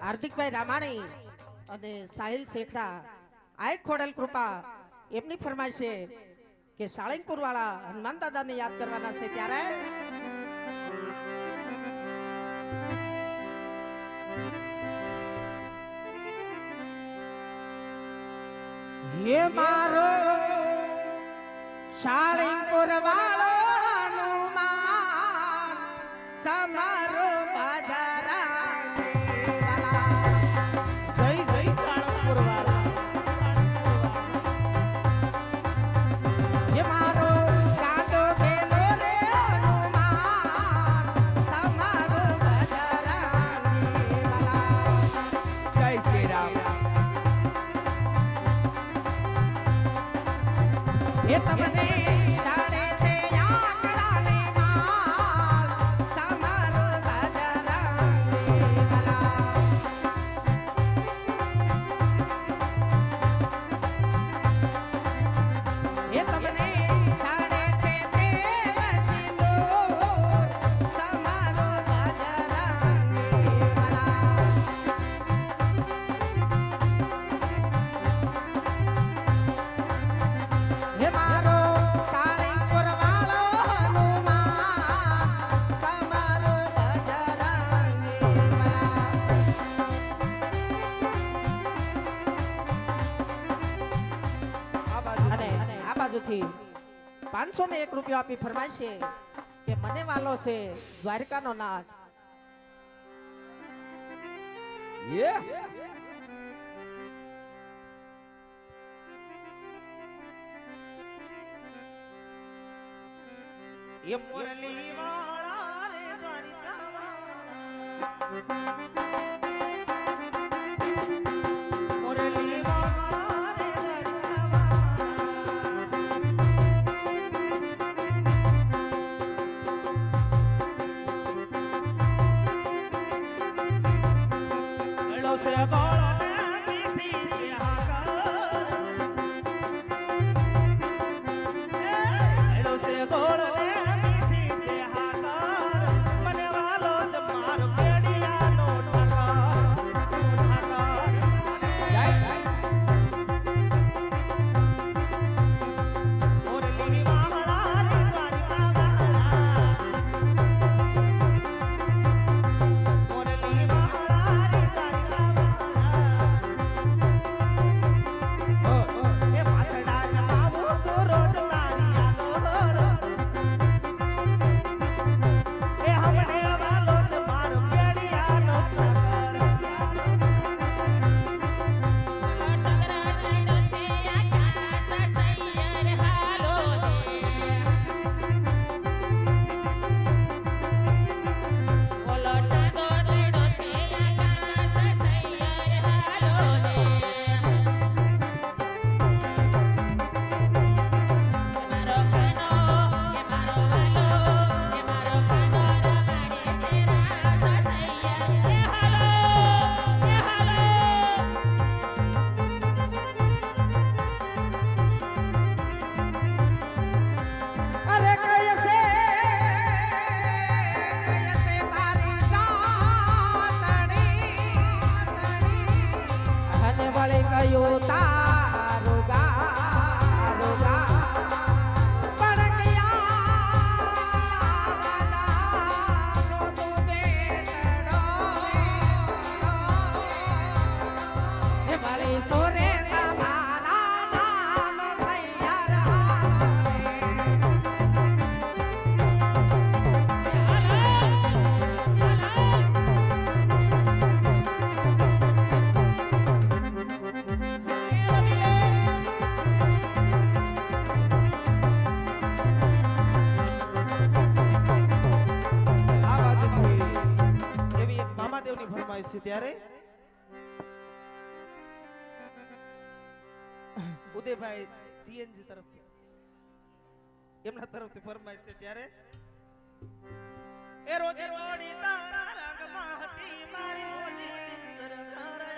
હાર્દિકભાઈ રામાણી અને સાહિલ શેખડા આય ખોડલ કૃપા એમની ફરમાઈશ છે કે સાળંગપુર વાળા હનુમાન દાદાને યાદ કરવાના છે ત્યારે ये मारो साळंगपुर वालो हनुमान समारो बाजारा जय जय साळंगपुर वाला ये मारो कांडो गेलो रे हनुमान समारो बाजारा जय श्री राम ये तमने जाने छे आंकड़ाने माल समारो बाजाराने वाला ये तमने जाने छे तेल सिंदूर समारो बाजाराने वाला ये मारो साळंगपुर वालो हनुमान समारो बाजाराने वाला અને આ બાજુથી 501 રૂપિયા આપી ફરમાઈશ છે કે મને વાલો છે દ્વારકાનો નાથ ये मुरली वाला रे द्वारिका मुरली वाला रे द्वारिका हेलो से बोला मीठी से हाकर हेलो से बोला ત્યારે ઉદયભાઈ સીએનજી તરફથી એમના તરફથી ફરમાઈશ છે ત્યારે એ રોજે રોડી તારા રંગમાં હતી મારી મોજી સરકાર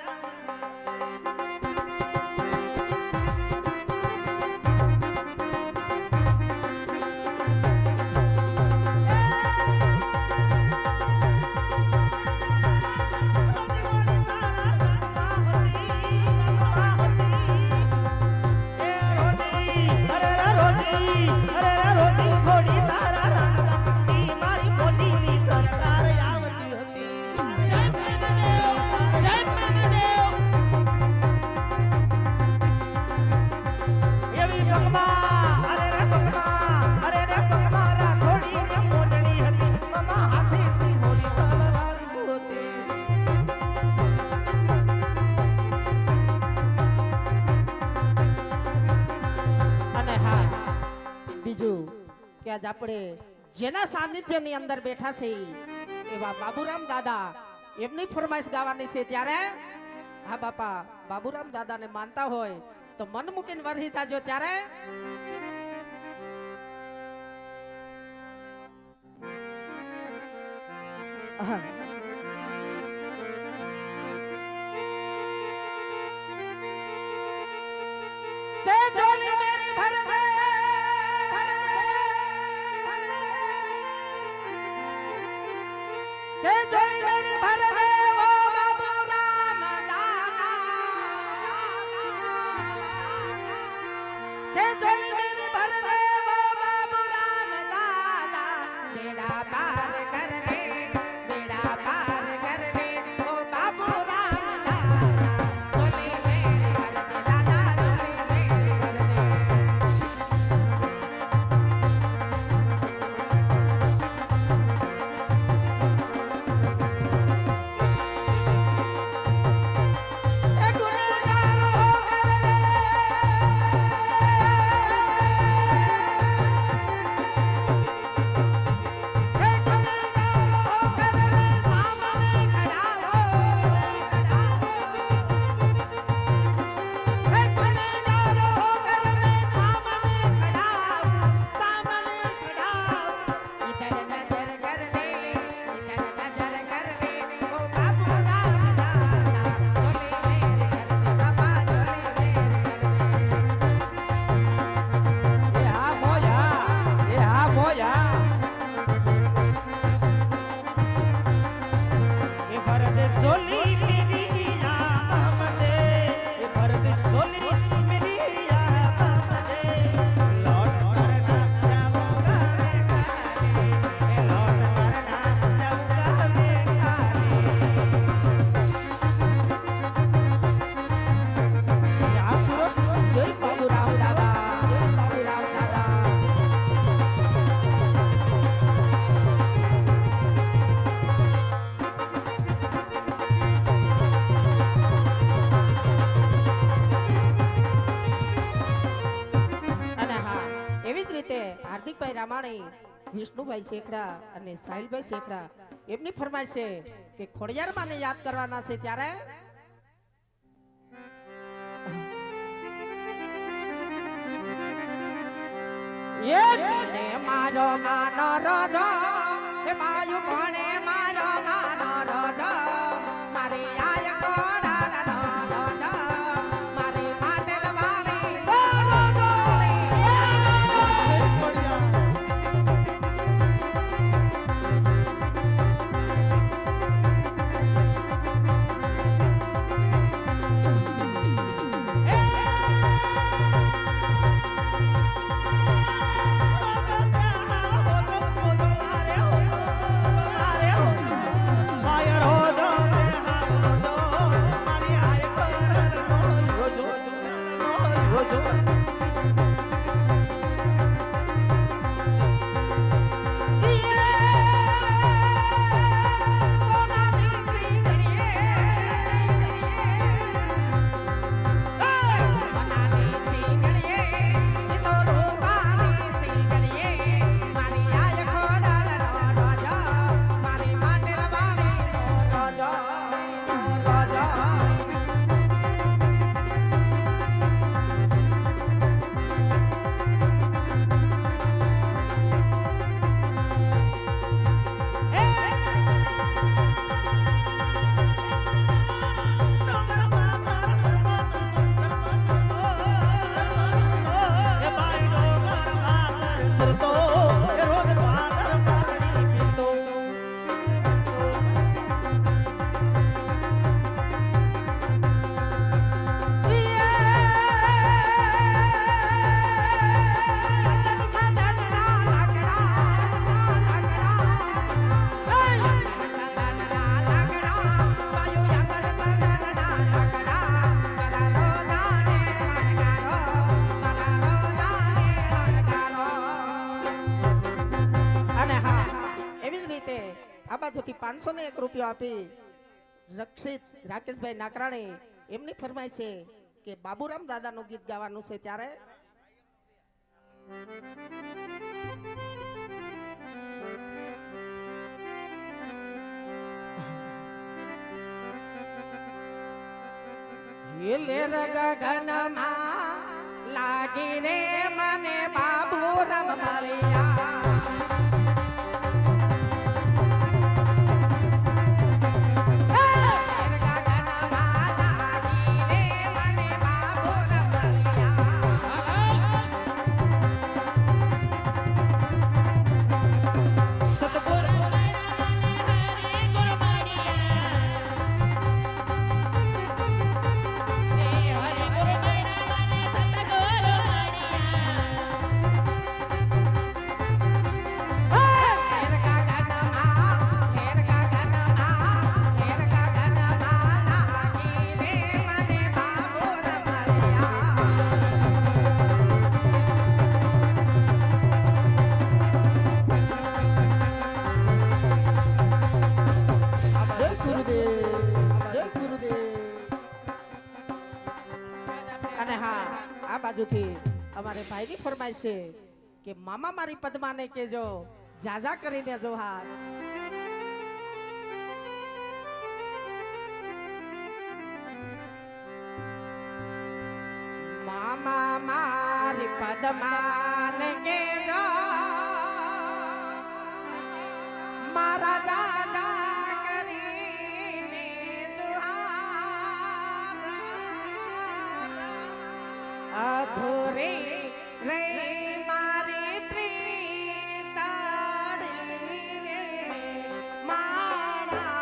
આજ આપણે જેના સાનિધ્યની અંદર બેઠા છે એવા બાબુરામ દાદા એમની ફરમાઈશ ગાવાની છે ત્યારે હા બાપા બાબુરામ દાદાને માનતા હોય તો મન મૂકીને વરહી જાજો ત્યારે તે જોલી મેરી ભર દે के जोली मेरी भर दे वो बाबूराम दादा के जोली मेरी भर दे वो बाबूराम दादा बेड़ा पार कर दे बेड़ा पार कर दे वो बाबूराम दादा जोली मेरी भर दे दादा जोली मेरी भर दे હાર્દિકભાઈ રામાણી વિષ્ણુભાઈ શેખડા અને સાહિલભાઈ શેખડા એમની ફરમાઈશ છે કે ખોડિયાર માને યાદ કરવાના છે ત્યારે એ મારો માનો રોજો એ માયુ કોણે મારો માનો રોજો મારી આય કોડાનો રોજો મારી માટલ વાળી રોજો આ બાજુથી 501 રૂપિયો આપી રક્ષિત રાકેશભાઈ નાકરાણી એમની ફરમાય છે કે બાબુરામ દાદાનું ગીત ગાવાનું છે ત્યારે લેર ગગનમાં લાગી રે મને બાબુરામ મળ્યા બાજુથી અમારે ભાઈની ફરમાઈશ છે કે મામા મારી પદ્માને કેજો જાજા કરીને જોહાર મામા મારી પદ્માને કેજો મારા જાજા કરીને જોહાર અધૂરી રે મારી પ્રીતાડી રે મારા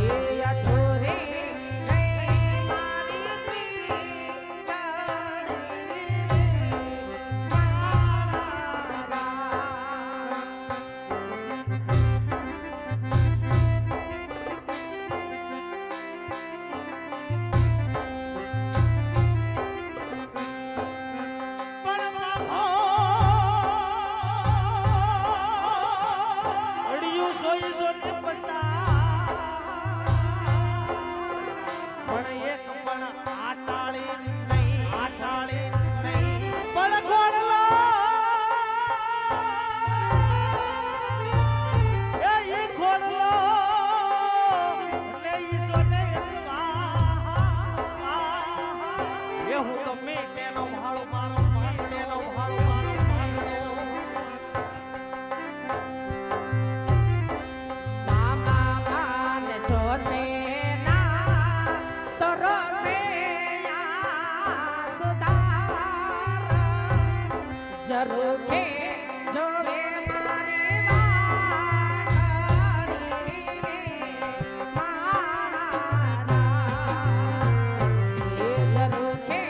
એ અધૂરી રે મારી પ્રીતાડી જરૂખે જોવે મારી વાડી રે મારા એ જરૂખે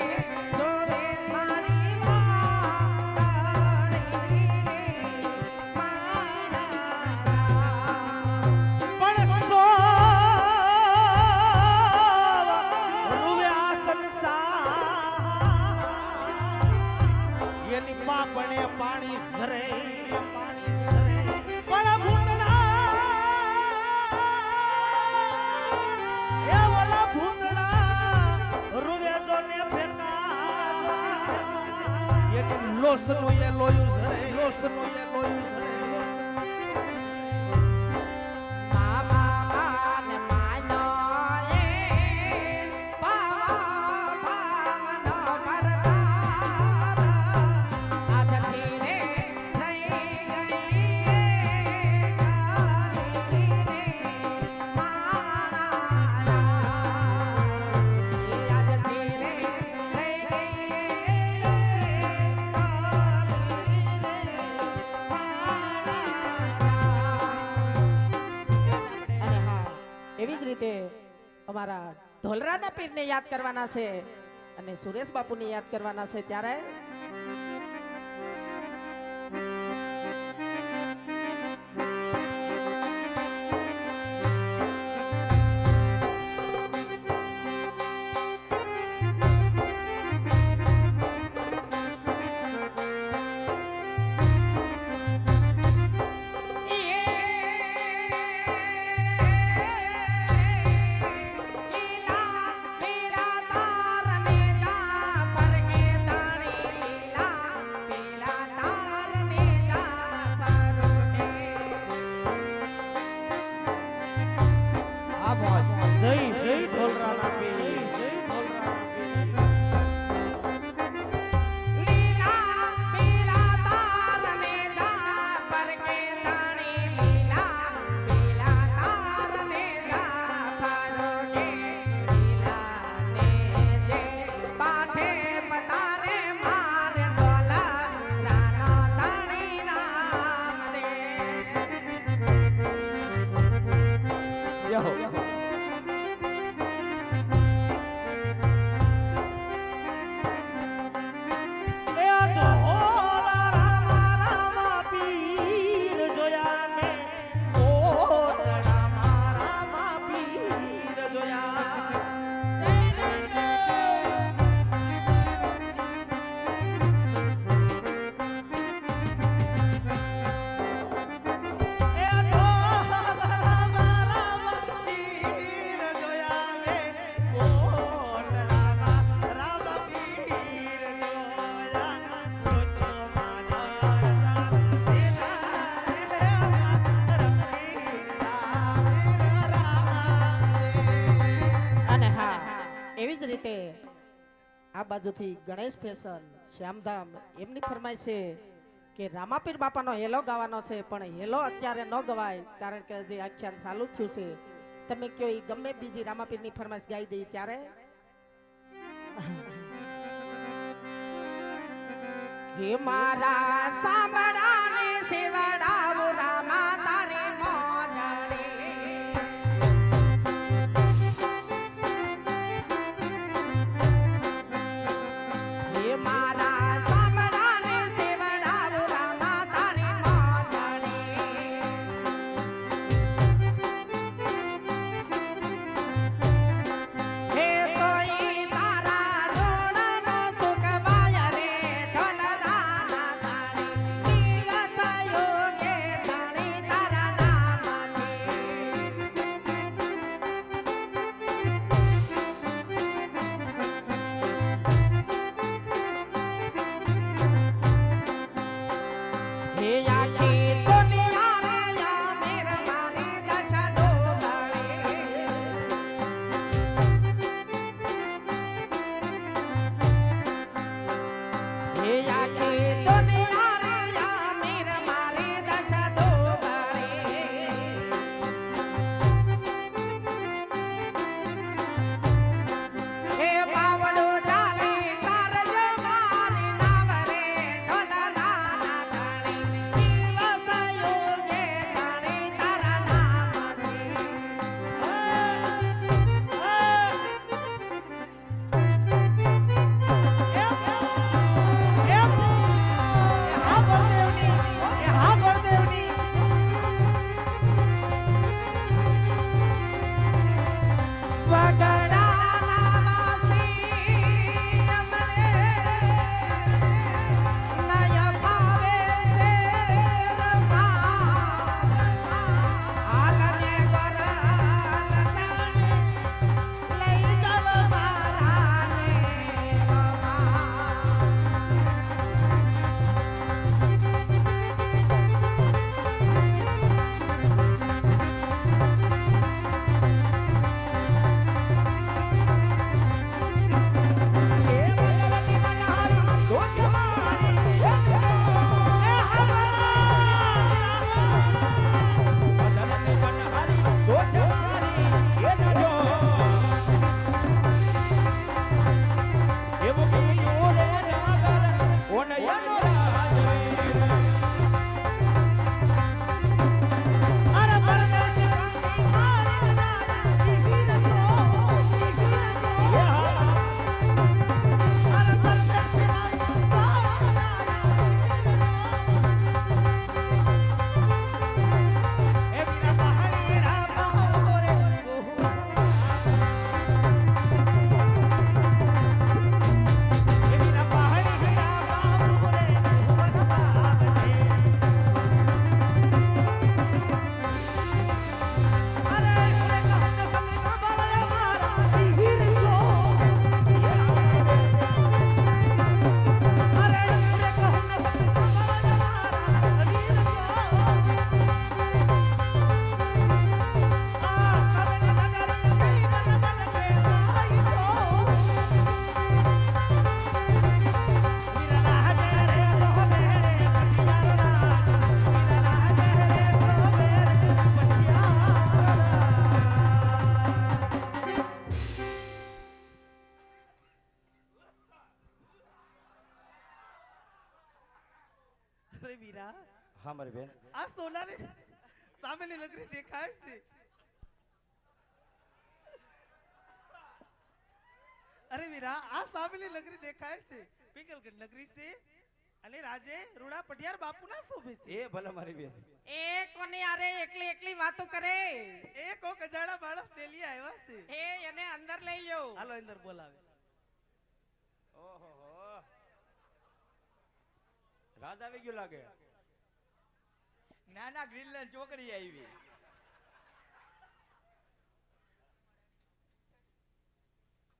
જોવે મારી વાડી રે મારા પણ સો રૂવે આ સંસાર એની પાપણે પાણી સરે પણ ભૂતડા એ ઓલા ભૂતડા રૂવે જોને ફેંકા એની લોસનું એ લોયું સરે લોસનું એ લોયું સરે અમારા ઢોલરાના પીરને યાદ કરવાના છે અને સુરેશ બાપુને યાદ કરવાના છે ત્યારે આ બાજુથી ગણેશ ફેશન શ્યામધામ એમની ફરમાઈશ છે કે રામાપીર બાપાનો હેલો ગાવાનો છે, પણ હેલો અત્યારે ન ગવાય કારણ કે હજી આખ્યાન ચાલુ જ થયું છે. તમે કયો ઈ ગમે બીજી રામાપીરની ફરમાઈશ ગાઈ દઈ ત્યારે હે મારા સાંભળાને સેવડાવ રામા તારી મોજડી. હે મારા સાંભળાને સેવડાવ રામા તારી મોજડી. હે તોઈ તારા જોડનો સુખવાય રે ઢોલરાના તાણી દિવસ યોગે તાણી તારા નામથી. હે આખી દુનિયા રે યા મેર મારી દશા ડોબળે. હે આખી દુનિયા રે યા મેર મારી દશા ડોબળે. હે બાવળું ચાલી તારજો મારી નાવ રે ઢોલરાના તાણી દિવસ યોગે તાણી તારા નામથી. વગડાના વાસી અમને નય ભાવે છે રમા. હાલને ગરલ તાણી લઈ જાવ મારાને રમા. અરે પરદેશી કાંઈ મારે રાજા વીર છો અરે પરદેશી કાંઈ મારે રાજા એ વીરા પહાડી રામા રે એ વીરા પહાડી રામા રે અરે વીરા, હા મારી બેન. આ સોનાની સામેની નગરી દેખાય છે. અરે વીરા, આ સામેની નગરી દેખાય છે પિંગલગઢ નગરી છે અને રાજે રૂડા પટિયાર બાપુના શોભે છે. એ ભલે મારી બેન. એ કોને આરે એકલી એકલી વાતો કરે? એ કોક અજાણા માણસ ટેલી આવ્યા છે. એ એને અંદર લઈ લ્યો. હાલો અંદર બોલાવે. ઓહો રાજ આવી ગયો લાગે. નાના ગ્રીનલેન્ડ ચોકડી આવી.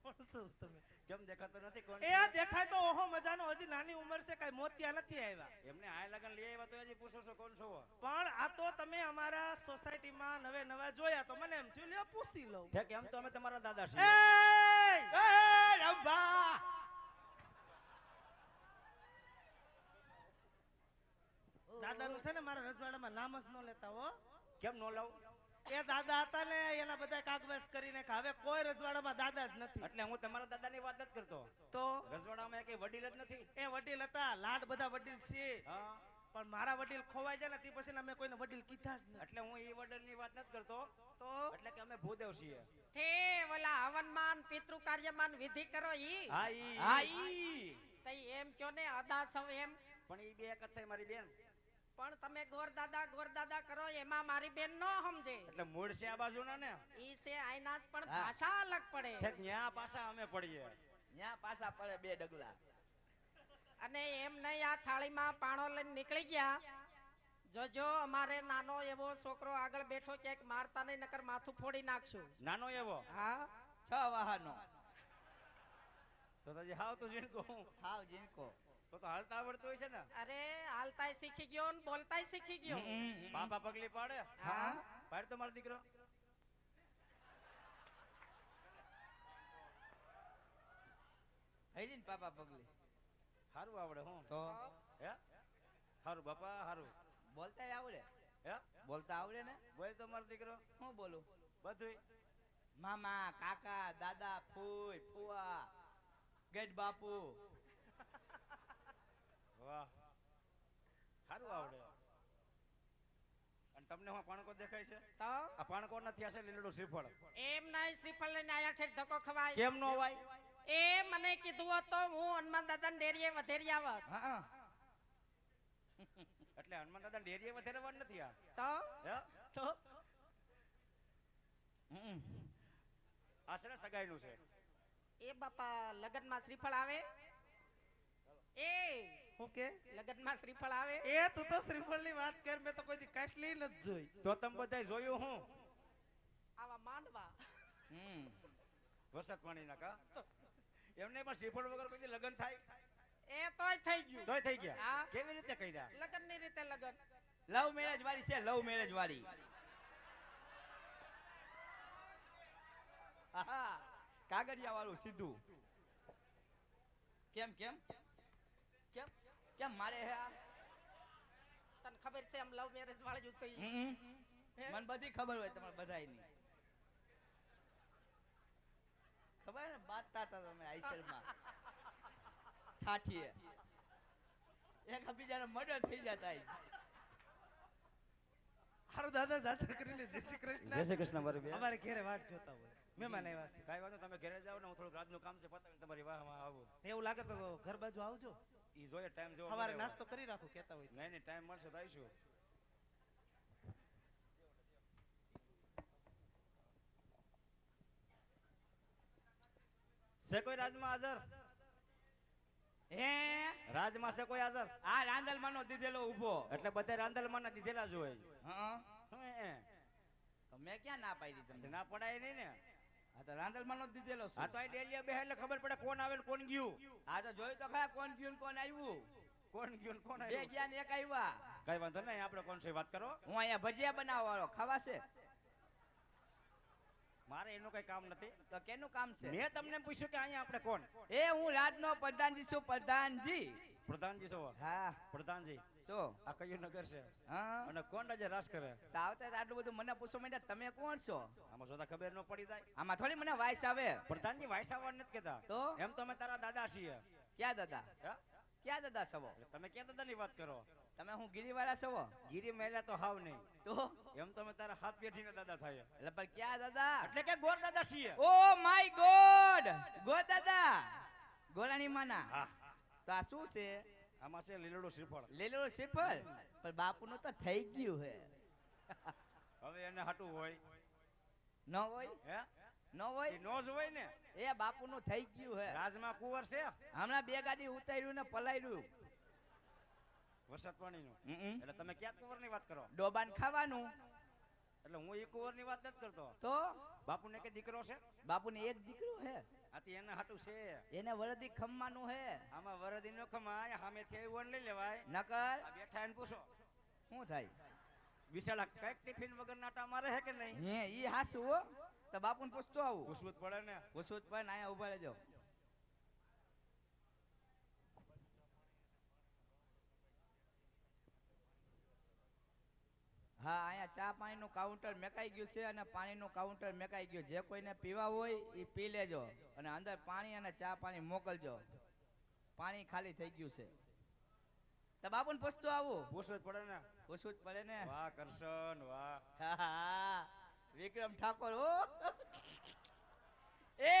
કોણ છો તમે? કેમ દેખાતો નથી? કોણ એ આ દેખાય તો ઓહો મજાનો, હજી નાની ઉંમર છે, કઈ મોતિયા નથી આવ્યા. એમને આ લગન લઈ આવ્યા તો હજી પૂછો છો કોણ છો? પણ આ તો તમે અમારા સોસાયટીમાં નવે નવા જોયા તો મને એમ થયું લ્યો પૂછી લઉં. ઠેક એમ તો અમે તમારા દાદા એ છીએ. એ રંભા દાદાનું છે ને મારા રજવાડામાં નામ જ ન લેતા હો. કેમ નો લાવ? એ દાદા હતા ને એના બધા કાગવાસ કરીને કે હવે કોઈ રજવાડામાં દાદા જ નથી. એટલે હું તમારા દાદાની વાત નથી કરતો. તો રજવાડામાં કઈ વડીલ જ નથી. એ વડીલ હતા, લાડ બધા વડીલ છે, હા, પણ મારા વડીલ ખોવાઈ જાય ને તે પછી અમે કોઈને વડીલ કીધા જ નથી. એટલે હું એ વડીલની વાત નથી કરતો. તો એટલે કે અમે ભૂદેવ છીએ. તે ઓલા હવનમાન પિતૃ કાર્યમાન વિધિ કરો ઈ હા ઈ. હા ઈ તઈ એમ કયો ને અદા સૌ એમ. પણ ઈ બે એક જ થાય મારી બેન. પણ તમે ગોરદાદા કરો એમાં મારી બેન નો સમજે. એટલે મૂળ છે આ બાજુના ને. ઈ છે આઈના જ પણ હા. ભાષા અલગ પડે. ઠેક ન્યા પાછા અમે પડીએ. ન્યા પાછા પડે બે ડગલા. અને એમ નહીં આ થાળીમાં પાણો લઈને નીકળી ગયા. જોજો અમારે નાનો એવો છોકરો આગળ બેઠો ક્યાંક મારતા નહીં નકર માથું ફોડી નાખશું. નાનો એવો હા 6 વાહનો. તો તો હાવ તું જીણ કહું. હાવ જીનકો. તો હાલતા આવડતું હોય છે ને. અરે હાલતાય શીખી ગયો ને બોલતાય શીખી ગયો. બાપા પગલી પાડે. હા પાડ તો મારો દીકરો. હૈરીન પાપા પગલી. હારું આવડે હું. તો હે હારું બાપા હારું. બોલતા આવડે? હે બોલતા આવડે ને? બોલ તો મારો દીકરો. હું બોલું? બધુંય. મામા, કાકા, દાદા, ફૂઈ, ફુવા, ગેટ બાપુ. વાહ હારું આવડે. અને તમને હું પાણકો દેખાય છે? તો આ પાણકો નથી, આ છે લીલડું શ્રીફળ. એમ નહીં શ્રીફળ લઈને આયા ઠેક ધક્કો ખવાય. કેમ નો વાય? એ મને કીધું હોત તો હું હનુમાન દાદાને ડેરીએ વધેરી આવત. હા એટલે હનુમાન દાદા ડેરીએ વધારવાનું નથી આ. તો હે તો આ છે ને સગાઈનું છે. એ બાપા લગનમાં શ્રીફળ આવે. એ ઓકે લગનમાં શ્રીફળ આવે. એ તું તો શ્રીફળની વાત કર, મેં તો કોઈ દી કાસલી નથી જોઈ. તો તમે બધાય જોયું હું આવા માંડવા. વરસાદ પાણીના કા એમને પણ શ્રીફળ વગર કોઈ દી લગ્ન થાય? એ તોય થઈ ગયું. તોય થઈ ગયા. હા. કેવી રીતે કર્યા? લગનની રીતે લગન. લવ મેરેજ વાળી છે, લવ મેરેજ વાળી. હા કાગળિયા વાળું સીધું. કેમ કેમ કેમ કેમ મારે હે આ? તને ખબર છે એમ લવ મેરેજ વાળી જ છે ઈ? હે? મને બધી ખબર હોય તમારે બધાયની. ખબર ને બાતતા હતા તમે આઈસરમાં ઠાઠીએ એક બીજાને મર્ડર થઈ જતા. હારું દાદા જાચા કરીને જય શ્રી કૃષ્ણ. જય શ્રી કૃષ્ણ મારી બેન. અમારે ઘરે વાટ જોતા હોય, મહેમાન આવ્યા છે. કાંઈ વાંધો તમે ઘરે જાઓ ને, હું થોડુંક રાજનું કામ છે પતાવીને તમારી વાહમાં આવું. એવું લાગે તો ઘર બાજુ આવજો. ઈ જોઈએ ટાઈમ જોવો. સવારે નાસ્તો કરી રાખો કેતા હોય. નહીં નહીં ટાઈમ મળશે તો આવીશું. છે કોઈ રાજમાં હાજર? હે રાજમાં છે કોઈ હાજર? આ રાંદલમાં નો દીધેલો ઊભો. એટલે બધા રાંદલમાં દીધેલા જ હોય. હા હે, તો મેં ક્યાં ના પાડી તમને? ના પડાય નહીં ને. આ તો રાંદલમાં નો દીધેલો આ તો આ ડેલિયા બેહે એટલે ખબર પડે કોણ આવે ને કોણ ગયું. આ તો જોયું તો ખરા કોણ ગયું ને કોણ આવ્યું. કોણ ગયું ને કોણ બે આવ્યું. ગયા ને એક આવ્યા. કઈ વાંધો નહીં, આપણે કોણ છે વાત કરો. હું અહીંયા ભજીયા બનાવવા વાળો ખાવા છે. મારે એનું કઈ કામ નથી. તો કેનું કામ છે? મેં તમને પૂછ્યું કે અહીંયા આપણે કોણ? એ હું રાજનો પ્રધાનજી છું. પ્રધાનજી. પ્રધાનજી છો? હા પ્રધાનજી. શું? આ કયું નગર છે હા અને કોણ રાજ્ય રાજ કરે? તો આવતા જ આટલું બધું મને પૂછો માંડ્યા તમે કોણ છો? આમાં જોતા ખબર ન પડી જાય. આમાં થોડી મને વાઇસ આવે. પ્રધાનજી વાયસાવર નથી કેતા. તો એમ તો અમે તારા દાદા છીએ. ક્યાં દાદા? હે? ક્યાં દાદા છો? એટલે તમે ક્યાં દાદાની વાત કરો? તમે હું ગીરીવાળા છો? ગીરી મહિલા તો હાવ નહીં. તો એમ તો અમે તારા હાથ પેઠીના દાદા થાય. એટલે પણ ક્યાં દાદા? એટલે કે ગોર દાદા છીએ. ઓ માય ગોડ, ગો દાદા, ગોરાણી માના. હા, તો આ શું છે? આમાં છે લીલડું શ્રીફળ. લીલો શ્રીફળ. પણ બાપુનું તો થઈ ગયું હે. હવે એને હાટું હોય ન હોય? હે? ન હોય? એ નો જ હોય ને. એ બાપુનું થઈ ગયું હે. રાજમાં કુંવર છે હમણાં બે ગાડી ઉતાર્યું ને પલાય્યું. વરસાદ પાણીનું. એટલે તમે ક્યાં કુંવરની વાત કરો? ડોબાન ખાવાનું. એટલે હું એ કુંવરની વાત નથી કરતો. તો બાપુને કે દીકરો છે? બાપુને એક દીકરો હે. આથી એને હાટું છે. એને વરદી ખમવાનું હે. આમાં વરદી નો ખમાય, સામેથી આવ્યું લઈ લેવાય. નકર આ બેઠા એને પૂછો શું થાય? વિશાળા કઈક ટિફિન વગર નાટા મારે હે કે નહીં? હે ઈ હાસુ હો. તો બાપુને પૂછતો આવું. પૂછવું જ પડે ને. પૂછવું જ પણ અહીંયા ઉભા રહેજો. અહીંયા ચા પાણીનું કાઉન્ટર મેકાઈ ગયું છે અને પાણીનું કાઉન્ટર મેકાઈ ગયું. જે કોઈને પીવા હોય એ પી લેજો અને અંદર પાણી અને ચા પાણી મોકલજો. પાણી ખાલી થઈ ગયું છે. તો બાપુને પૂછતું આવું. પૂછવું જ પડે ને. પૂછવું જ પડે ને. વાહ કરશન વાહ. હા, હા, વિક્રમ ઠાકોર હો. એ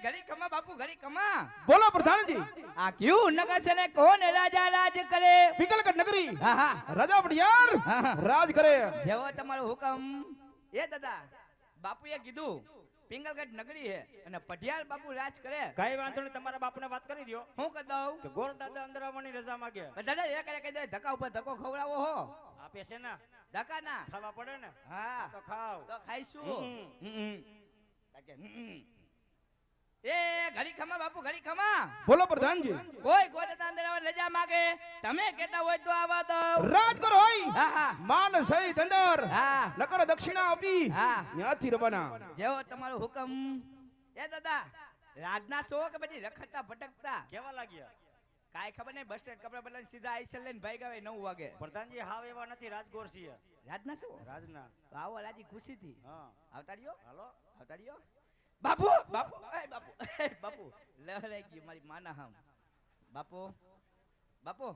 ઘડી કમા બાપુ, ઘડી કમા. બોલો પ્રધાનજી. આ ક્યું નગર છે ને કોણ રાજા રાજ કરે? પિંગલગઢ નગરી હા હા રાજા પડિયાર હા. રાજ કરે. જેવો તમારો હુકમ. એ દાદા બાપુએ કીધું પિંગલગઢ નગરી હે અને પઢિયાર બાપુ રાજ કરે. કઈ વાંધો નહીં, તમારા બાપુને વાત કરી દ્યો હું કરી દઉં? કે ગોર દાદા અંદર આવવાની રજા માંગે. દાદા એ કરે કહી દે ધક્કા ઉપર ધક્કો ખવડાવો હો. આપે છે ને, ધક્કા ના. ખાવા પડે ને. હા તો ખાવ. તો ખાઈશું. હમ. તાકે એ ઘડી ખમા બાપુ, ઘડી ખમા. બોલો પ્રધાનજી. કોઈ ગોદાદા અંદર આવવાની રજા માંગે તમે કહેતા હોય તો આવા દો. રાજ કરો હોય હા હા માન સહિત અંદર હા નકર દક્ષિણા આપી હા. ત્યાંથી રવાના. જેવો તમારો હુકમ. એ દાદા રાજના છો કે પછી રખડતા ભટકતા? કેવા લાગ્યા? કાઈ ખબર નહીં. બસ સ્ટેન્ડ કપડા બદલાઈને સીધા આઈસર લઈને ભાઈ ગાવે 9 વાગે. પ્રધાનજી હાવ એવા નથી, રાજગોર છીએ. રાજના છો? રાજના. તો આવો રાજી ખુશીથી. હા આવતા રહ્યો, હાલો. આવતા રહ્યો. બાપુ બાપુ એ બાપુ એ બાપુ લહરાઈ ગયું મારી માના હમ. બાપુ બાપુ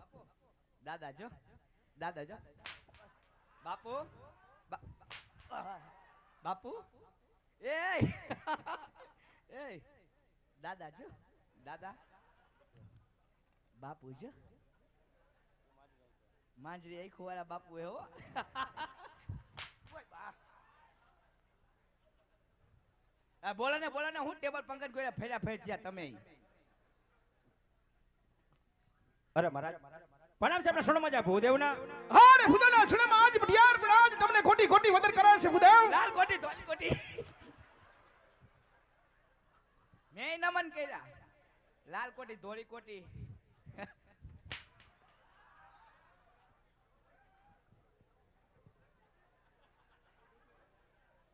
દાદા જો, દાદા જો. બાપુ બાપુ એ એ દાદા જો, દાદા બાપુ જો. માંજરી આખું વાળા બાપુ હે હો. બોલો ને હું ટેબલ પંકજ ગોયા ફેરા ફેર થયા તમે. અરે મહારાજ પ્રણામ છે. આપણે સોનો મજા ભૂદેવના. હા રે ભુદાના છુણામાં આજ પડિયાર પણ આજ તમને ખોટી ખોટી વદર કરાશે ભુદેવ. લાલ કોટી ધોળી કોટી મેં નમન કર્યા. લાલ કોટી ધોળી કોટી.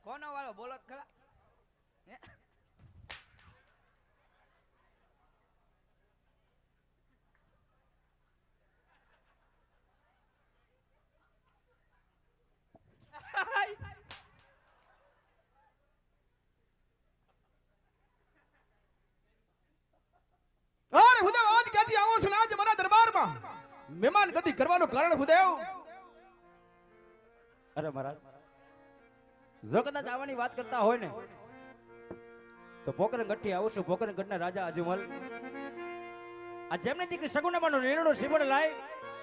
કોનો વાળો બોલો તો ખરા? અરે ભુદેવ આજ ક્યાંથી આવો છો ને આજ મારા દરબારમાં મહેમાન ગતિ કરવાનું કારણ ભુદેવ. અરે મહારાજ જો કદાચ આવવાની વાત કરતા હોય ને તો પોકરણગઢથી આવું છું. પોકરણગઢના રાજા અજમલ આ જેમની દીકરી સગુનાબાનો નિર્ણય શિવડ લાય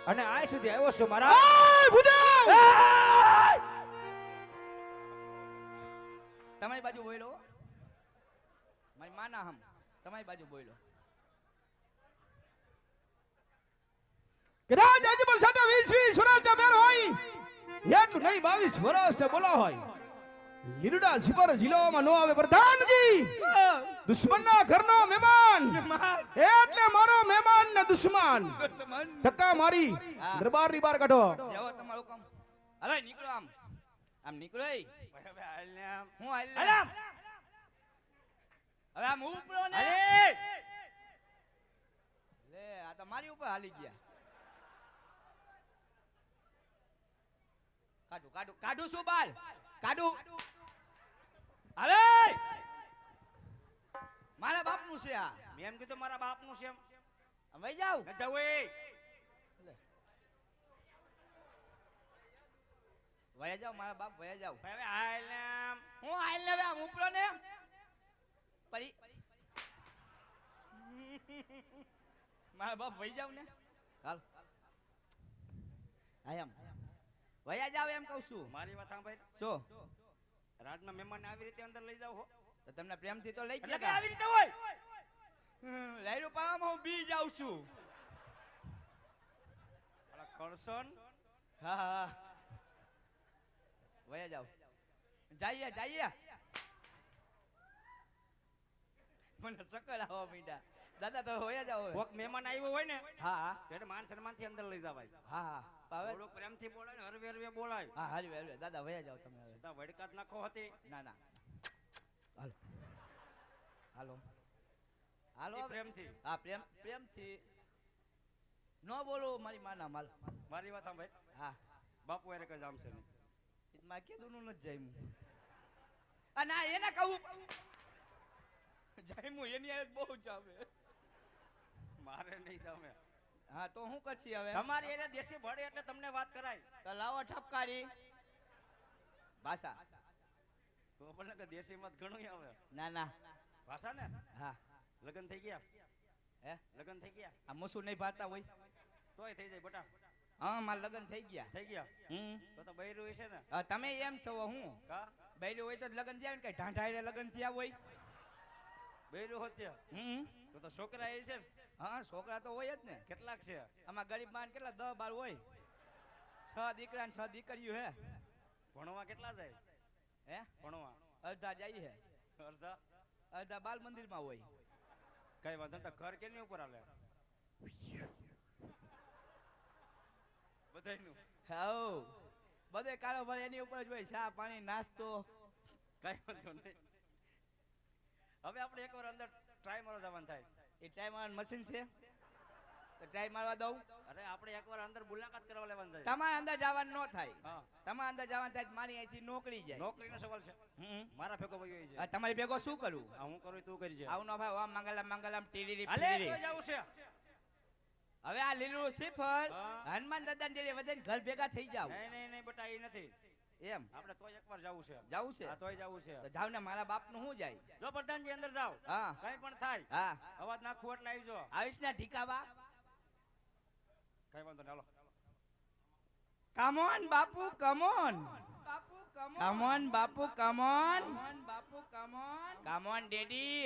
અને આ સુધી આવ્યો છું મારા. આય ભુદેવ. તમારી બાજુ બોલો. મારી માના હમ તમારી બાજુ બોલો. કે રાજ અજમલ સાથે 20 વર્ષના મેર હોય એટલું નહીં 22 વર્ષના બોલા હોય. લીરડા સિપર જિલ્લામાં નો આવે પ્રધાનજી. દુશ્મનના ઘરનો મહેમાન એટલે મારો મહેમાન ને દુશ્મન. ધક્કા મારી દરબારની બહાર કાઢો. જેવો તમારું કામ. અરે નીકળો આમ. આમ નીકળો. હું હાલ હવે આમ ઉપરો ને. લે આ તો મારી ઉપર હાલી ગયા. કાઢું કાઢું કાઢું શું બાર કાઢું. અરે મારા બાપનું છે આ. મેં એમ કીધું મારા બાપનું છે એમ. વઈ જાવ. ન જાવ એ. વયા જાવ મારા બાપ વયા જાવ. હવે હાલ ને આમ. હું હાલ ને હવે આમ ઉપરો ને પરી મારા બાપ વઈ જાવ ને. હાલ આયમ વયા જાવ એમ કહું છું. મારી વાત સાંભળ. શું રાજના મહેમાન આવી રીતે અંદર લઈ જાવ હો. તો તમને પ્રેમથી તો લઈ એટલે કે ગયા આવી રીતે હોય. લાઈરો પાવામાં હું બી જાઉં છું. અલા કરશન. હા હા વયા જાવ. જઈએ જઈએ. મને ચક્કર આવવા માંડ્યા. દાદા તો વયા જાવ હવે. કોક મહેમાન આવ્યો હોય ને હા હા ત્યારે માન સન્માનથી અંદર લઈ જવાય. હા હા હવે થોડુંક પ્રેમથી બોલાય ને હરવે હરવે બોલાય. હા હારી હારી દાદા વયા જાવ તમે હવે. તા વડકાત નાખો હતી. ના ના હાલો હાલો હાલો ઈ હવે. પ્રેમથી. હા પ્રેમથી નો બોલો મારી માના માલ. મારી વાત સાંભળ. હા બાપુ એરે કઈ જામશે નહીં. માં કેદુનું નથી જામ્યું આ ના એને કહું જામ્યું એની હારે બહુ જામે મારે નહીં જામે. હા તો હું કરશી હવે તમારી એને દેશી ભળે એટલે તમને વાત કરાય. તો લાવો ઠપકારી ભાષા તો આપણને કે દેશી મત ઘણું આવે. ના ના ભાષા ને હા લગન થઈ ગયા. હે લગન થઈ ગયા આ મૂસું નહીં ભાળતા હોય તોય થઈ જાય બટા. હા મારા લગ્ન થઈ ગયા થઈ ગયા તો બૈરું હશે ને. તમે એમ છો હું કા બૈરું હોય તો લગ્ન થયા ને કઈ ઢાંઢાઈને લગ્ન થયા હોય બૈરું હોત છે તો છોકરા એ છે ને. હા છોકરા તો હોય જ ને કેટલાક છે આમાં ગરીબ માન કેટલા 10-12 હોય 6 દીકરા ને 6 દીકરીઓ હે ભણવા કેટલા જાય હે ભણવા? અડધા જાય હે અડધા અડધા બાલ મંદિર માં હોય કઈ વાંધો નહીં. ઘર કેની ઉપર હાલે બધાયનું? હાઉ બધે કારોબાર એની ઉપર જ હોય ચા પાણી નાસ્તો કઈ વાંધો નહીં. હવે આપણે એકવાર અંદર ટ્રાય મારવા જવાનું થાય. એ ટ્રાય મારવાનું મશીન છે તો ટ્રાય મારવા દઉં અરે આપણે એકવાર અંદર મુલાકાત કરવા લેવાનું થાય. તમારે અંદર જવાનું ન થાય હા તમારે અંદર જવાનું થાય તો મારી અહીંથી નોકરી જાય નોકરીનો સવાલ છે. મારા ભેગો ભાઈ છે. આ તમારી ભેગો શું કરું આ હું કરું તું કરજે. આવું ન ભાઈ ઓમ મંગલમ મંગલમ ટીડી હાલે તો જાવું છે. હવે આ લીલું શ્રીફળ હા. હનુમાન દાદા ને વધીને ઘર ભેગા થઈ જાવ નહીં નહીં નહીં બેટા એ નથી. એમ આપણે તોય એકવાર જાવું છે. જાવું છે હા તોય જાવું છે. તો જાવ ને મારા બાપ નું શું જાય જો પ્રધાનજી અંદર જાવ હા કઈ પણ થાય હા અવાજ નાખવું એટલે આવી જો. આવીશ ને ઢીકાવા કઈ વાંધો નહીં હાલો. કમોન બાપુ કમોન કમોન બાપુ કમોન બાપુ કમોન કમોન ડેડી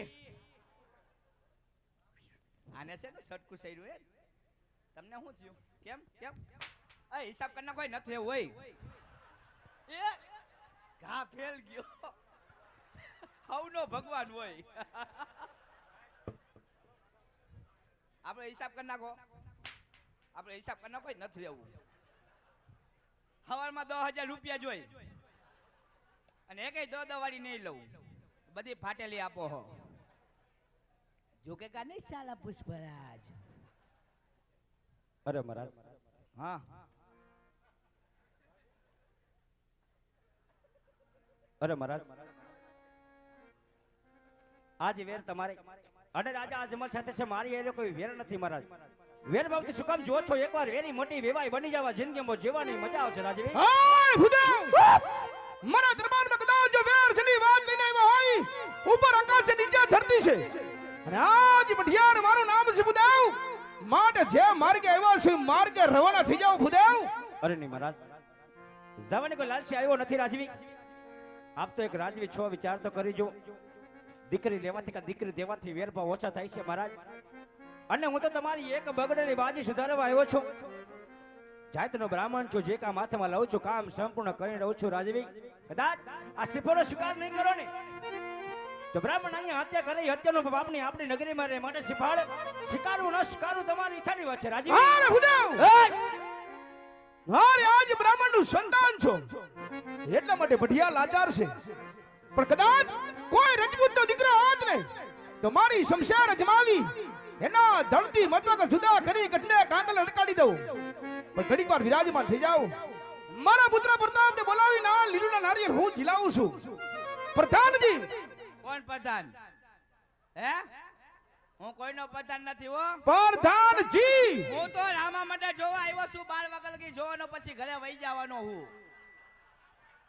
આને છે ને સટકું સૈરું હે તમને શું થયું કેમ કેમ આ હિસાબ કરના કોઈ નથી હોય એ ઘા ફેલ ગયો હવનો ભગવાન હોય આપણે હિસાબ કરી નાખો આપણે હિસાબ કરી નાખો નથી રહેવું હવારમાં 10,000 રૂપિયા જોઈ અને એકેય દો વાળી નહીં લઉં બધી ફાટેલી આપો હો જોકે કા નહીં સાલા પુષ્પરાજ અરે મહારાજ હા અરે મહારાજ આજ વેર તમારે અને રાજા અજમલ સાથે છે. મારી એને કોઈ વેર નથી મહારાજ. વેર ભાવથી શું કામ જો છો? એકવાર વેરી મોટી વેવાઈ બની જવા જિંદગીમાં જીવવાની મજા આવશે રાજવી. હાય ભૂદેવ મારા દરબારમાં કદાચ જો વેર છેની વાત લઈને આવ્યા હોય ઉપર આકાશ છે નીચે ધરતી છે અને આજ મઢિયાર મારું નામ છે ભૂદેવ માટે જે માર્ગે આવ્યો છે માર્ગે રવાના થઈ જાવ ભૂદેવ. અરે નહીં મહારાજ જવાની કોઈ લાલસી આવ્યો નથી રાજવી. આપ તો એક રાજવી છો, વિચાર તો કરી જો. દીકરી લેવાથી કે દીકરી દેવાથી વેરભાવ ઓછા થાય છે મહારાજ. અને હું તો તમારી એક બગડેલી બાજી સુધારવા આવ્યો છું. જાતનો બ્રાહ્મણ છું, જે કામ હાથમાં લઉં છું કામ સંપૂર્ણ કરી રહું છું રાજવી. કદાચ આ સિફરનો સ્વીકાર નહીં કરો ને તો બ્રાહ્મણ અહીંયા હત્યા કરી હત્યાનો બાપની આપણી નગરીમાં રહે માટે સિફાળ સ્વીકારવું ન સ્વીકારવું તમારી ઈચ્છાની વાત છે રાજવી. અરે ભૂદેવ મારે આજ બ્રાહ્મણનું સંતાન છો એટલા માટે મઢિયા લાચાર છે પણ કદાચ કોઈ રજપૂતનો દીકરો હોત ને તો મારી શમશાર અજમાવી એના ધરતી મતલબ જુદા કરી ગઢને કાંગલ અડકાડી દઉં પણ ઘડીક વાર વિરાજમાન થઈ જાવ. મારા પુત્ર પ્રતાપને બોલાવી ના લીલુના નારિયેળ હું ઝીલાવું છું. પ્રધાનજી કોણ પ્રધાન હે હું કોઈનો પ્રધાન નથી હો પ્રધાનજી હું તો રામા માટે જોવા આવ્યો છું 12 વાગ્યા લગી જોવાનો પછી ઘરે વહી જવાનો હું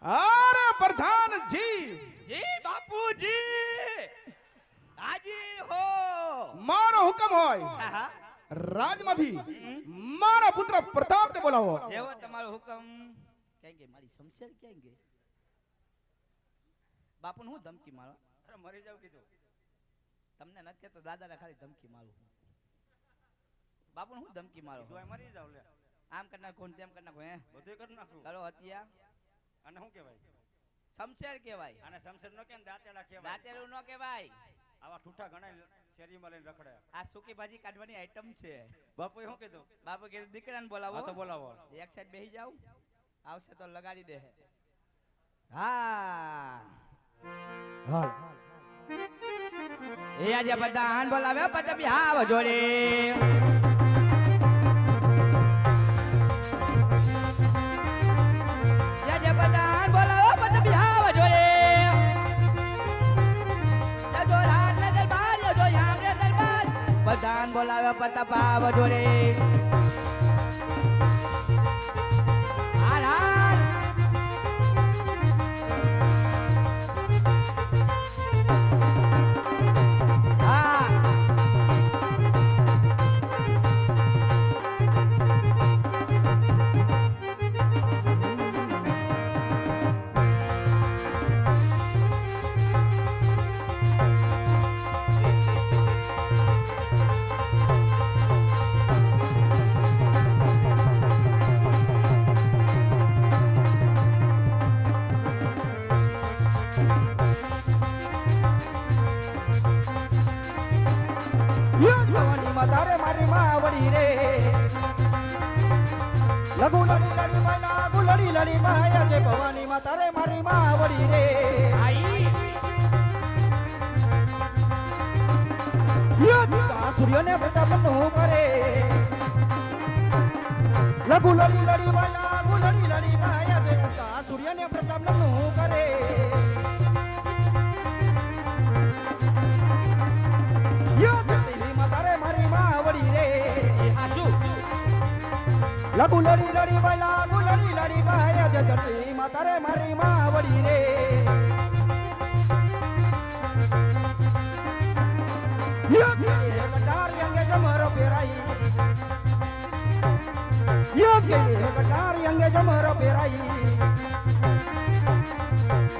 અરે પ્રધાનજી જી બાપુજી હાજી હો મારો હુકમ હોય હા હા રાજમાંથી મારા પુત્ર પ્રતાપને બોલાવો. જેવો તમારો હુકમ ક્યાં ગઈ મારી શમશેર ક્યાં ગઈ બાપુને હું ધમકી મારો અરે મરી જાવ કીધું. તમને નથી કહેતો દાદાને ખાલી ધમકી મારું બાપુને હું ધમકી મારો કીધું આ મરી જાવ લે. આમ કરી નાખો ને તેમ કરી નાખો હે બધું કરી નાખું. કરો હત્યા આને શું કહેવાય? શમશેર કહેવાય આને શમશેર નો કેમ દાંતેડા કહેવાય? દાંતેલું ન કહેવાય આવા ઠૂઠા ઘણા શેરીમાં લઈને રખડે. આ સૂકી ભાજી કાઢવાની આઈટમ છે બાપુએ શું કીધું? બાપુ કીધું દીકરાને બોલાવો હા તો બોલાવો. એક સાઈડ બેસી જાવ આવશે તો લગાડી દે હા એ આજે બધા બોલાવે પછી બિહાવ જોડે આજે બધા પ્રતાપ જોડે હાર હાર હા ભવાની માં તારે મારી માં વળી રે લઘુ લડી લડી માં લાગુ લડી લડી માયા છે ભવાની માં તારે મારી માં વળી રે સૂર્યને પ્રતાપ નું કરે લઘુ લડી લડી માં લાગુ લડી લડી માયા છે સૂર્યને પ્રતાપ નું કરે તારે મારી માં વળી રે લઘુ લડી લડી ભાઈ લાગુ લડી લડી ભાઈ જ ધરતી માં તારે મારી માં વળી રે કટારી અંગે જમરો પેરાઈ કટારી અંગે જમરો પેરાઈ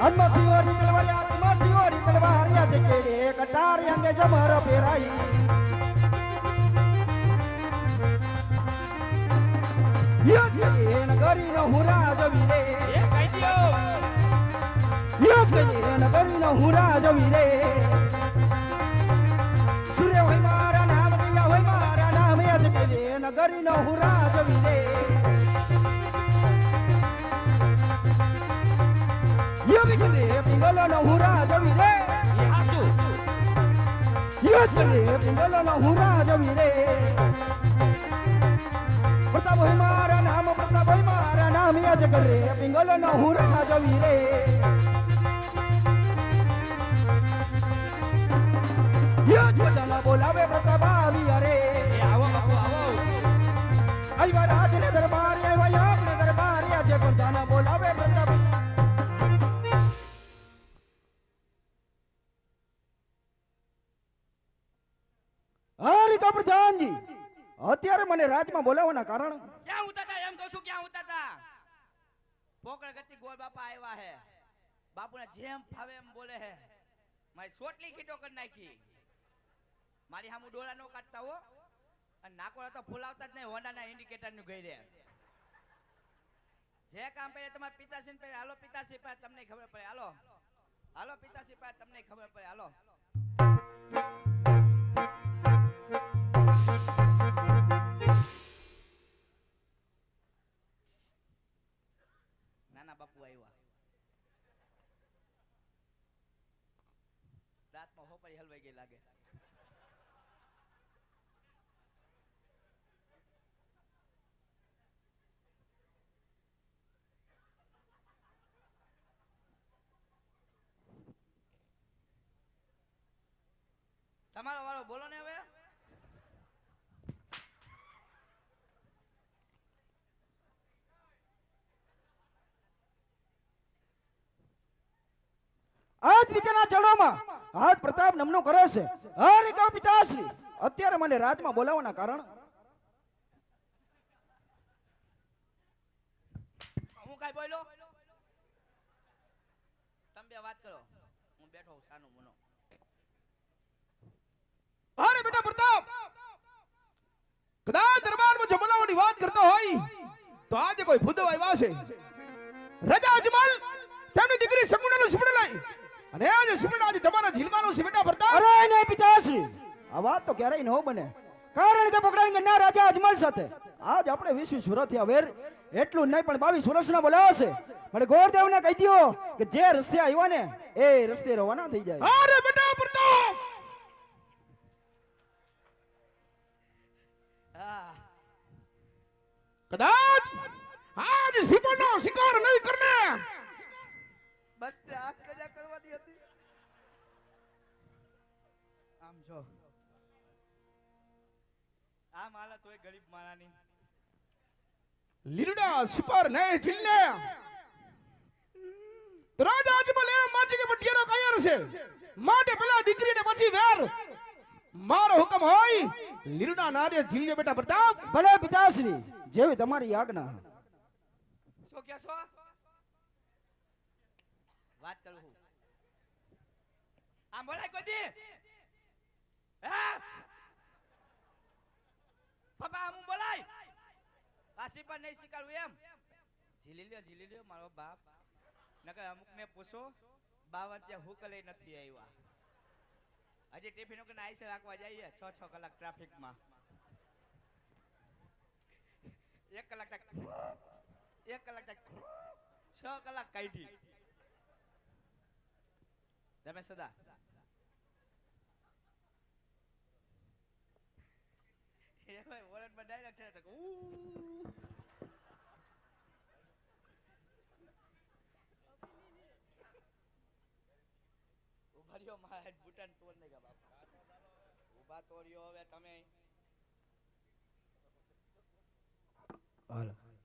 આત્મસિંહોની તલવારી આત્મસિંહોની તલવારી છે કે કટારી અંગે જમરો પેરાઈ નગરી નો હુરા જવી રે નગરી નો હુરા જવી રે સૂર્ય હોય મારા નામ દિયા હોય મારા નામ યાદ કરે નગરી નો હુરા જવી રે પિંગલો નો હુરા જવી રે પિંગલો નો હુરા જવી રે પ્રતાપ હોય મારા નામ પ્રતાપ હોય મારા નામ યાદ કરે પિંગલો નો હુરા જવી રે બધાના બોલાવે પ્રતાપ આવી અરે આવો બાપુ આવો આવ્યા રાજ ને દરબાર આવ્યા આપને દરબાર આજે બધાના બોલાવે પ્રતાપ હારિકા પ્રધાનજી અત્યારે મને રાજમાં બોલાવવાના કારણ ક્યાં ઉતા તા એમ કહું છું ક્યાં ઉતા તા પોકળ ગતિ ગોળ બાપા આવ્યા હે બાપુને જેમ ફાવે એમ બોલે હે મારી સોટલી ખીટો કરી નાખી મારી સામુ ડોળા નો કાઢતા હો અને નાકોડા તો ફૂલાવતા જ નહીં હોન્ડાના ઇન્ડિકેટર નું ગઈ રે જે કામ પડે તમારા પિતાશ્રી પડે હાલો પિતાશ્રી પાસે તમને ખબર પડે હાલો હાલો પિતાશ્રી પાસે તમને ખબર પડે હાલો નાના બાપુ આવ્યા દાંતમાં હોપડી હલવાઈ ગઈ લાગે તમારો વાળો બોલો ને હવે આજ વિદ્યાના ચડોમાં આજ પ્રતાપ નમનો કરે છે હારિકા પિતાશ્રી અત્યારે મને રાજમાં બોલાવવાના કારણ હું કાઈ બોલ્યો તમે બે વાત કરો હું બેઠો છું સાનો મનો અરે બેટા પ્રતાપ કદાચ દરબારમાં જો બોલાવવાની વાત કરતો હોય તો આજે કોઈ ભૂદવ આવ્યા છે રજા અજમલ તેમની દીકરી સગુણાનો સિમણ લઈ અને આજે સિમણ આજે તમારા જીલમાનો છે બેટા પ્રતાપ અરે નહીં પિતાશ્રી આ વાત તો ક્યારેય ન બને કારણ કે પકડાઈને ના રાજા અજમલ સાથે આજ આપણે 20 વર્ષ થયા વેર એટલું નહીં પણ 22 વર્ષના બોલાવા છે મને ગોરદેવને કહી દયો કે જે રસ્તે આવ્યા ને એ રસ્તે રવાના થઈ જાય અરે બેટા પ્રતાપ કદાચ આજ સિમણનો શિકાર નહીં કરને બસ આ કજા કરવાની હતી આમ જો આમ હાલત હોય ગરીબ માણાની. લીલુડા સિપાર ને જીલને તો રાજા અજમલ એમ માજી કે બટિયારો કાયર છે માટે પેલા દીકરીને પછી વેર મારો હુકમ હોય લીલુડા નારે જીલને બેટા પ્રતાપ ભલે પિતાશ્રી જેવી તમારી આજ્ઞા. શું કહો છો? વાત કરું હું. આમ બોલાય કોઈ દી? હે? પપ્પા આમ બોલાય? વાસી પર નહીં શીખવાડવું એમ? ઝીલી લ્યો મારો બાપ. નકર અમુકને પૂછો બાવન ત્યાં હુક લઈ નથી આવ્યા. હજી ટિફિન કે આઈસે રાખવા જઈએ 6 કલાક ટ્રાફિકમાં. 1 કલાક તક 1 કલાક તક 6 કલાક કાઢી. રમેશ સદા એ ભાઈ વોરંટમાં ડાયરેક્ટ છે તો ઉભા રહ્યો મારા બુટાન તોડ નહીં ગયા બાપ. ઉભા તોડ્યો હવે તમે.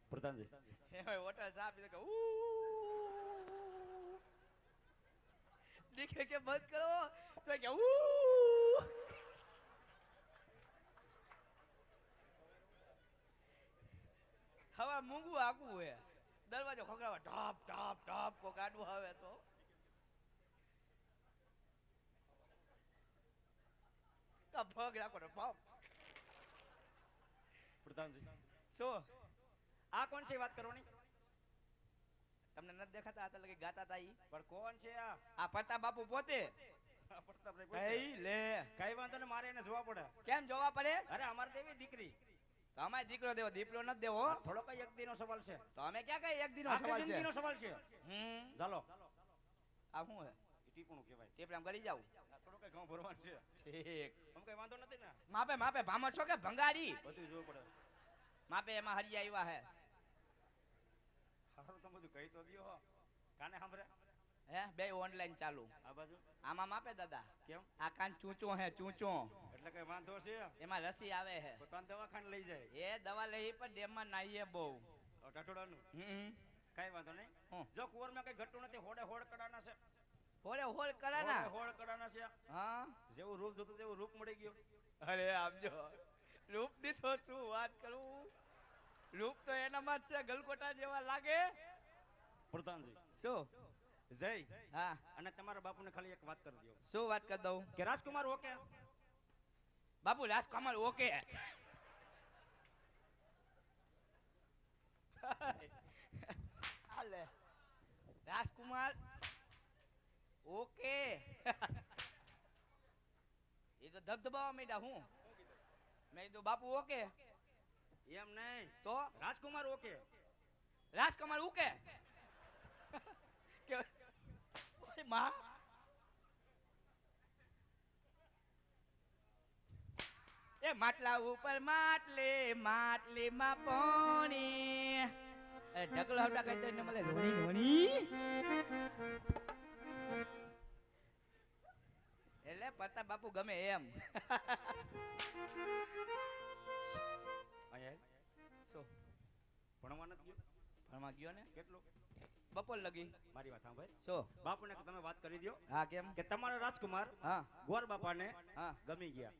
પ્રધાનજી એ ભાઈ વોટર સાફ પીધો કે દીખે કે બંધ કરો તો કે હવે મૂંગું આકું હે. દરવાજો ખોખરાવા ઢાપ ઢાપ ઢાપ કો કાઢવું હવે તો ભગ રાખો ને ભાવ. પ્રધાનજી શું આ કોણ છે વાત કરવાની? તમને નથી દેખાતા? આ તો લગી ગાતા તા ઈ. પણ કોણ છે આ? આ પ્રતાપ બાપુ પોતે. પ્રતાપભાઈ બોલતા. કઈ લે કઈ વાંધો ને મારે એને જોવા પડે. કેમ જોવા પડે? અરે અમારે તો એવી દીકરી તો અમારે દીકરો દેવો દીપલો નથી દેવો. થોડો કઈ એક દીનો સવાલ છે. તો અમે ક્યાં કઈ એક દિનો આખી સવાલ છે. જિંદગીનો સવાલ છે. ચાલો આ શું હે? એ ટીપણું કહેવાય. ટેપરામ કરી જાવ. આ થોડો કઈ ઘઉં ભરવાનું છે. ઠીક. આમ કઈ વાંધો નથી ને? માપે માપે ભામો છો કે ભંગારી? બધું જોવું પડે. માપે એમાં હરિયા આવ્યા હે. હારું તમે બધું કહી તો દ્યો હો. કાને સાંભળે? હે બે ઓનલાઈન ચાલુ. આ બાજુ આમાં માપે દાદા. કેમ? આ કાન ચૂંચો હે ચૂંચો. એટલે કઈ વાંધો છે? એમાં રસી આવે હે. પોતાને દવાખાને લઈ જાય. એ દવા લઈ પણ ડેમમાં નાહીએ બહુ. ટાટોડાનું હમ કઈ વાંધો નહીં. હું? જો કુંવરમાં કઈ ઘટતું નથી, હોડે હોડ કડાના છે. હોરે હોર કરાના. હોડે હોડ કડાના છે. હા જેવું રૂપ જોતું તેવું રૂપ મળી ગયું. અરે આપજો રૂપ ની તો શું વાત કરું. રૂપ તો એનામાં જ છે ગલકોટા જેવા લાગે. પ્રધાનજી શું? જય હા અને તમારા બાપુને ખાલી એક વાત કરી દો શું વાત કરી દઉં? કે રાજકુમાર ઓકે. બાપુ રાજકમલ ઓકે. હાલે રાજકુમાર ઓકે. એ તો ધબધબાવા માંડ્યા હું. મેં કીધું બાપુ ઓકે એમ નહીં, તો રાજકુમાર ઓકે. રાજકમલ ઓકે. કે ઓય માં એ માટલા ઉપર માટલી માં પાણી. એ ઢગલો હવટા કઈ તો એને મળે રોણી રોણી. એટલે પ્રતાપ બાપુ ગમે એમ. અહીંયા શું ભણવા નથી ગયો? ભણવા ગયો ને કેટલું? બપોર લગી. મારી વાત સાંભળ. શું? બાપુને તમે વાત કરી દો હા કેમ? કે તમારા રાજકુમાર હા ગોર બાપાને હા. ગમી ગયા.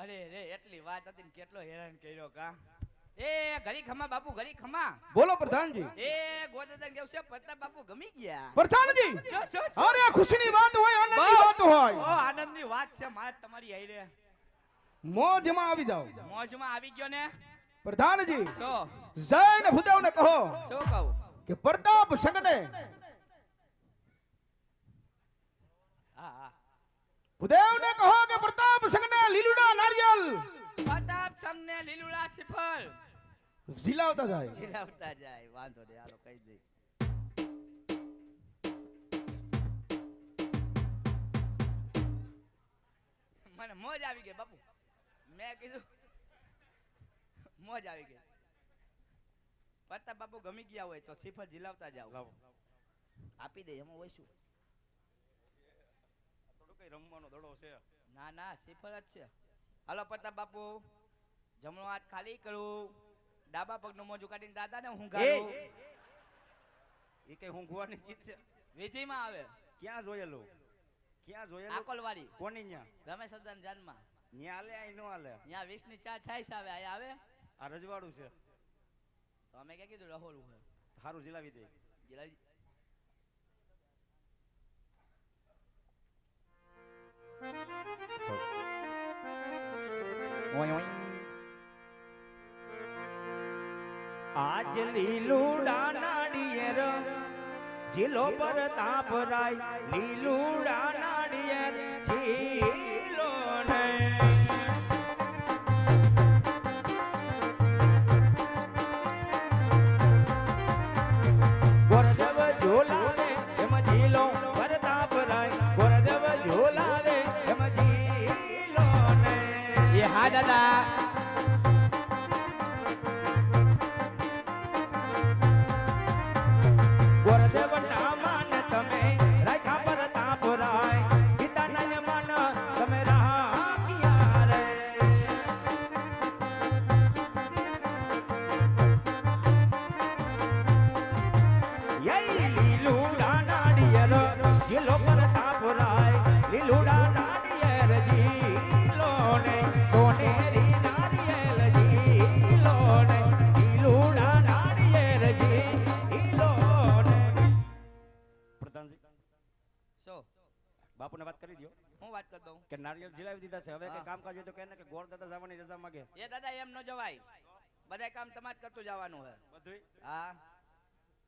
અરે રે એટલી વાત હતી ને કેટલો હેરાન કર્યો કા. એ ઘડી ખમા બાપુ ઘડી ખમા. બોલો પ્રધાનજી. એ ગોદન દેવ છે પ્રતાપ બાપુ ગમી ગયા. પ્રધાનજી શું? અરે ખુશીની વાત હોય, આનંદની વાત ઓ હોય, આનંદની વાત છે મારે તમારી આઈ રે. મોજમાં આવી જાઓ. મોજમાં આવી ગયો ને. પ્રધાનજી શું જય ને ભુદેવને કહો શું કહું? કે પ્રતાપ સંગને હા હા ભુદેવને કહો કે પ્રતાપ સંગને લીલુડા નારિયેલ પ્રતાપ સંગ ને લીલુડા સિફળ ઝીલાવતા જાય. ખીલાવતા જાય. વાંધો નહીં હાલો કહી દઈ. મને મોજ આવી ગઈ બાપુ. મેં કીધું મોજ આવી ગઈ. પ્રતાપ બાપુ ગમી ગયા હોય તો સિફળ ઝીલાવતા જાવ. લાવો. આપી દે એમાં હોય શું. થોડું કઈ રમવાનો દડો છે. ના ના સિફળ જ છે. હાલો પ્રતાપ બાપુ જમણો હાથ ખાલી કરું, ડાબા પગનું મોજું કાઢીને દાદાને હું એ ગાળું. એ કઈ ઊંઘવાની ચીજ છે? વિધિમાં આવે ક્યાં જોયેલું? ક્યાં જોયેલું? આકોલવાડી કોની ન્યા? રમેશ સદાન જાનમાં. ન્યા હાલે આઈ નો હાલે? ત્યાં 20 ની ચા છાઈસ આવે, આયા આવે. આ રજવાડું છે. તો અમે ક્યાં કીધું રહોલું છે. સારું જીલાવી દે. જિલ્લા- આજ લીલુડા નાળિયેર જીલો પર તાપરાય, લીલુડા નાળિયેર જીલો ને ગોરદેવ ઝોલાવે એમ જીલો પર તાપરાય, ગોરદેવ ઝોલાવે એમ જીલો ને. એ હા દાદા. ગોરદેવ ના માન તમે રાખ્યા પર તાપરાય, પિતાના માન તમે રાખ્યા રે. યઈ લીલુડા નાળિયેર જીલો પર તાપરાય, લીલુડા નાળિયેર જીલો ને સોનેરી નાળિયેર જીલો ને, લીલુડા નાળિયેર જીલો ને. પ્રધાનજી શું બાપુને વાત કરી દ્યો હું વાત કરી દઉં? કે નારિયેળ જીલાવી દીધા છે, હવે હા. કઈ કામકાજ હોય તો કહે ને કે ગોળ દાદા જવાની રજા માંગે. એ દાદા એમ ન જવાય, બધાય કામ તમારે જ કરતું જવાનું છે. બધુંય હા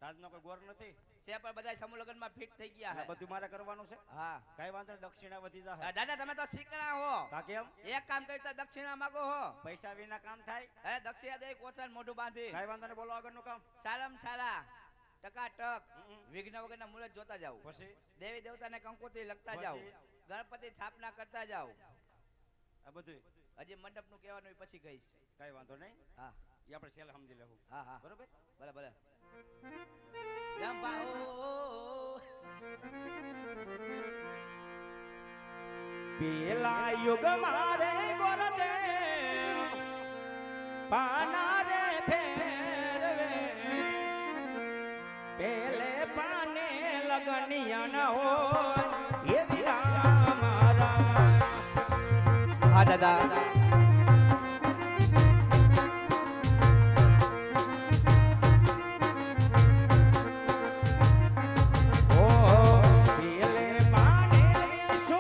રાજનો કોઈ ગોર નથી. છે પણ બધાય સમૂહ લગ્નમાં ફિટ થઈ ગયા આ છે. બધું મારે કરવાનું છે. હા કઈ વાંધો નહીં, દક્ષિણા વધી હા, જાય. દાદા તમે તો શીખણા હો. કા કેમ? એક કામ કરી તો દક્ષિણા માંગો હો. પૈસા વિના કામ થાય? હે દક્ષિણા દે કોથળા મોઢું બાંધી. કઈ વાંધો નહીં, બોલો આગળનું કામ. સારામાં સારા ટકાટક વિઘ્ન વગરના મુહૂર્ત જોતા જાવ. પછી દેવી દેવતાને કંકોત્રી લખતા જાવ. પછી? ગણપતિ સ્થાપના કરતા જાવ. આ બધું હજી મંડપનું કહેવાનું એ પછી કહીશ. કઈ વાંધો નહીં, હા એ આપણે છેલ્લે સમજી લેવું. હા હા બરોબર? ભલે ભલે. રંભા ઓ પેલા યુગ મારે ગોરદેવ પાના રે ફેરવે, પેલે પાને લગનિયા ન હોય એવી રામ રામ. હા દાદા.